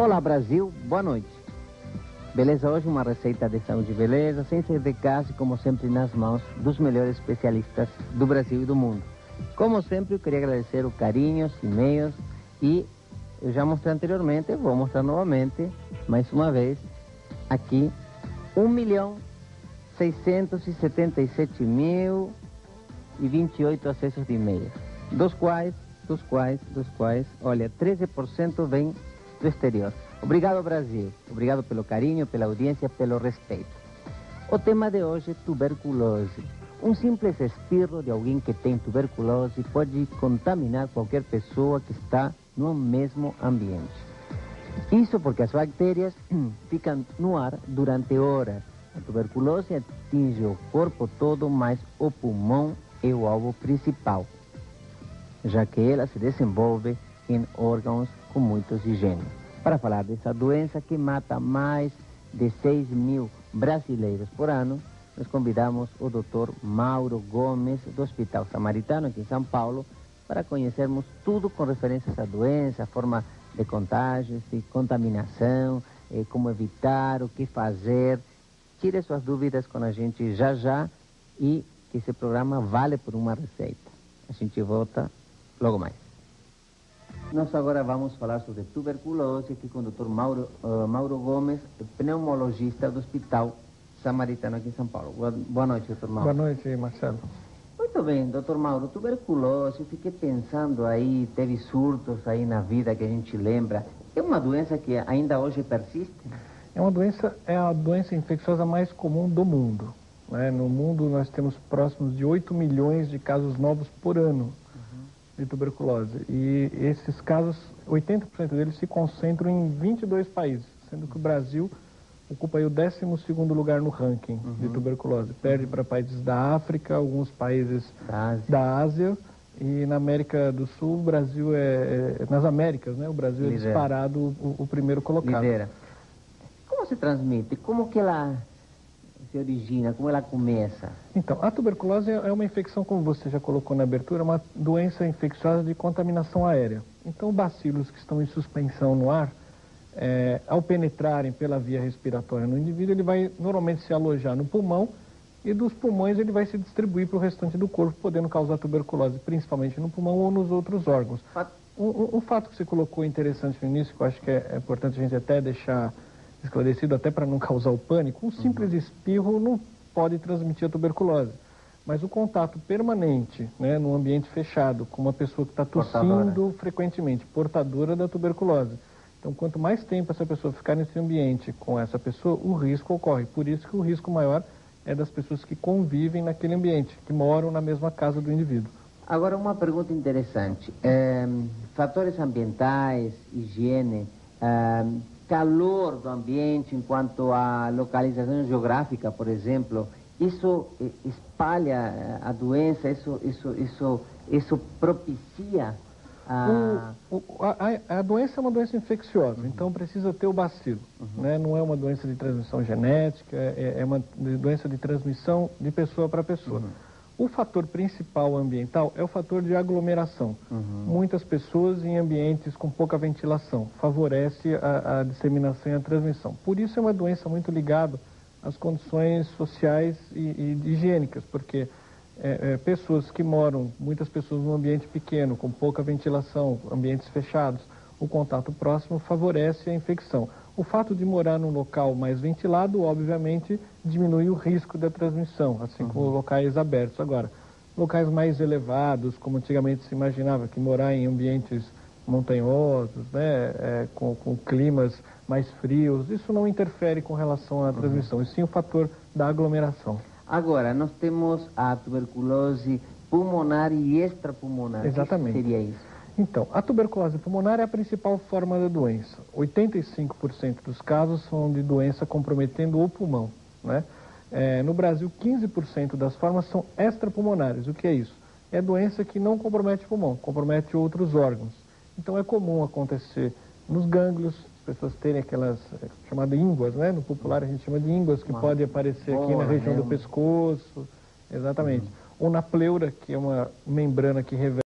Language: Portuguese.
Olá Brasil, boa noite. Beleza, hoje uma receita de saúde e beleza, sem ser de casa e como sempre nas mãos dos melhores especialistas do Brasil e do mundo. Como sempre eu queria agradecer o carinho, os e-mails e eu já mostrei anteriormente, vou mostrar novamente, mais uma vez, aqui 1.677.028 acessos de e-mails, dos quais, olha, 13% vem do exterior. Obrigado Brasil, obrigado pelo carinho, pela audiência, pelo respeito. O tema de hoje é tuberculose. Um simples espirro de alguém que tem tuberculose pode contaminar qualquer pessoa que está no mesmo ambiente. Isso porque as bactérias ficam no ar durante horas. A tuberculose atinge o corpo todo, mas o pulmão é o alvo principal, já que ela se desenvolve em órgãos com muita oxigênio. Para falar dessa doença que mata mais de 6.000 brasileiros por ano, nós convidamos o Dr. Mauro Gomes, do Hospital Samaritano, aqui em São Paulo, para conhecermos tudo com referência a essa doença, a forma de contágio, de contaminação, como evitar, o que fazer. Tire suas dúvidas com a gente já e que esse programa vale por uma receita. A gente volta logo mais. Nós agora vamos falar sobre tuberculose aqui com o Dr. Mauro Gomes, pneumologista do Hospital Samaritano aqui em São Paulo. Boa noite, Dr. Mauro. Boa noite, Marcelo. Muito bem, Dr. Mauro, tuberculose, eu fiquei pensando aí, teve surtos aí na vida que a gente lembra. É uma doença que ainda hoje persiste? É a doença infecciosa mais comum do mundo, né? No mundo nós temos próximos de 8 milhões de casos novos por ano de tuberculose. E esses casos, 80% deles se concentram em 22 países, sendo que o Brasil ocupa aí o 12º lugar no ranking de tuberculose. Perde para países da África, alguns países da Ásia, e na América do Sul, o Brasil nas Américas, né? O Brasil é disparado o primeiro colocado. Lidera. Como se transmite? Como que ela se origina? Como ela começa? Então, a tuberculose é uma infecção, como você já colocou na abertura, uma doença infecciosa de contaminação aérea. Então, bacilos que estão em suspensão no ar, ao penetrarem pela via respiratória no indivíduo, ele vai normalmente se alojar no pulmão e dos pulmões ele vai se distribuir para o restante do corpo, podendo causar tuberculose, principalmente no pulmão ou nos outros órgãos. Um fato que você colocou interessante no início, que eu acho que é importante a gente até deixar esclarecido, até para não causar o pânico, um simples espirro não pode transmitir a tuberculose. Mas o contato permanente, né, no ambiente fechado, com uma pessoa que está tossindo frequentemente, portadora da tuberculose. Então, quanto mais tempo essa pessoa ficar nesse ambiente com essa pessoa, o risco ocorre. Por isso que o risco maior é das pessoas que convivem naquele ambiente, que moram na mesma casa do indivíduo. Agora, uma pergunta interessante. Fatores ambientais, higiene, calor do ambiente enquanto a localização geográfica, por exemplo, isso espalha a doença, isso propicia a doença é uma doença infecciosa, então precisa ter o bacilo, né? Não é uma doença de transmissão genética, é uma doença de transmissão de pessoa para pessoa. O fator principal ambiental é o fator de aglomeração. Muitas pessoas em ambientes com pouca ventilação favorece a disseminação e a transmissão. Por isso é uma doença muito ligada às condições sociais e higiênicas, porque muitas pessoas num ambiente pequeno, com pouca ventilação, ambientes fechados, o contato próximo favorece a infecção. O fato de morar num local mais ventilado, obviamente, diminui o risco da transmissão, assim como locais abertos. Agora, locais mais elevados, como antigamente se imaginava, que morar em ambientes montanhosos, né, com climas mais frios, isso não interfere com relação à transmissão, e sim o fator da aglomeração. Agora, nós temos a tuberculose pulmonar e extrapulmonar. Exatamente. O que seria isso? Então, a tuberculose pulmonar é a principal forma da doença. 85% dos casos são de doença comprometendo o pulmão, né? No Brasil, 15% das formas são extrapulmonares. O que é isso? É doença que não compromete o pulmão, compromete outros órgãos. Então, é comum acontecer nos gânglios, as pessoas terem aquelas chamadas ínguas, né? No popular a gente chama de ínguas, que pode aparecer aqui na região do pescoço, exatamente. Ou na pleura, que é uma membrana que reveste